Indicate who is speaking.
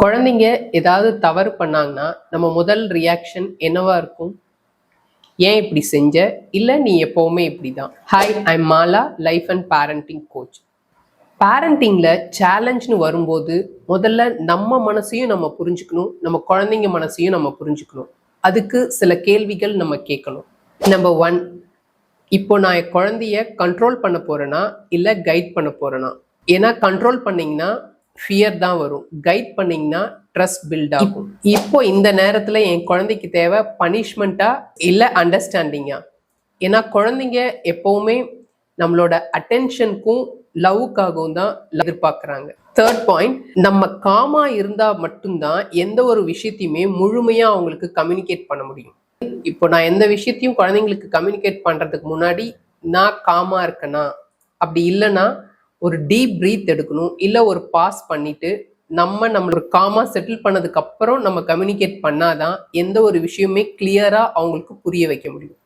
Speaker 1: குழந்தைங்க ஏதாவது தவறு பண்ணாங்கன்னா நம்ம முதல் ரியாக்ஷன் என்னவா இருக்கும்? ஏன் இப்படி செஞ்ச? இல்ல நீ எப்பவுமே இப்படிதான். Hi, I'm Mala, life and parenting coach. பேரண்டிங்ல சேலஞ்ச்னு வரும்போது முதல்ல நம்ம மனசையும் நம்ம புரிஞ்சுக்கணும், நம்ம குழந்தைங்க மனசையும் நம்ம புரிஞ்சுக்கணும். அதுக்கு சில கேள்விகள் நம்ம கேட்கணும். நம்பர் 1, இப்போ நான் என் குழந்தைய கண்ட்ரோல் பண்ண போறேனா இல்ல கைட் பண்ண போறேனா? ஏன்னா கண்ட்ரோல் பண்ணீங்கன்னா ஃபியர் தான் வரும், கைட் பண்ணீங்கன்னா ட்ரஸ்ட் பில்ட் ஆகும். இப்போ இந்த நேரத்துல என் குழந்தைக்கு தேவை பனிஷ்மெண்ட்டா இல்ல அண்டர்ஸ்டாண்டிங்கா? ஏன்னா குழந்தைங்க எப்பவுமே நம்மளோட அட்டென்ஷனுக்கும் லவ்வுக்காகவும் தான் எதிர்பார்க்குறாங்க. தேர்ட் பாயிண்ட், நம்ம காமா இருந்தா மட்டும்தான் எந்த ஒரு விஷயத்தையுமே முழுமையா அவங்களுக்கு கம்யூனிகேட் பண்ண முடியும். இப்போ நான் எந்த விஷயத்தையும் குழந்தைங்களுக்கு கம்யூனிகேட் பண்றதுக்கு முன்னாடி நான் காமா இருக்கேனா, அப்படி இல்லைன்னா ஒரு டீப் பிரீத் எடுக்கணும், இல்லை ஒரு பாஸ் பண்ணிட்டு நம்மளோட காமா செட்டில் பண்ணதுக்கு அப்புறம் நம்ம கம்யூனிகேட் பண்ணாதான் எந்த ஒரு விஷயமே கிளியரா அவங்களுக்கு புரிய வைக்க முடியும்.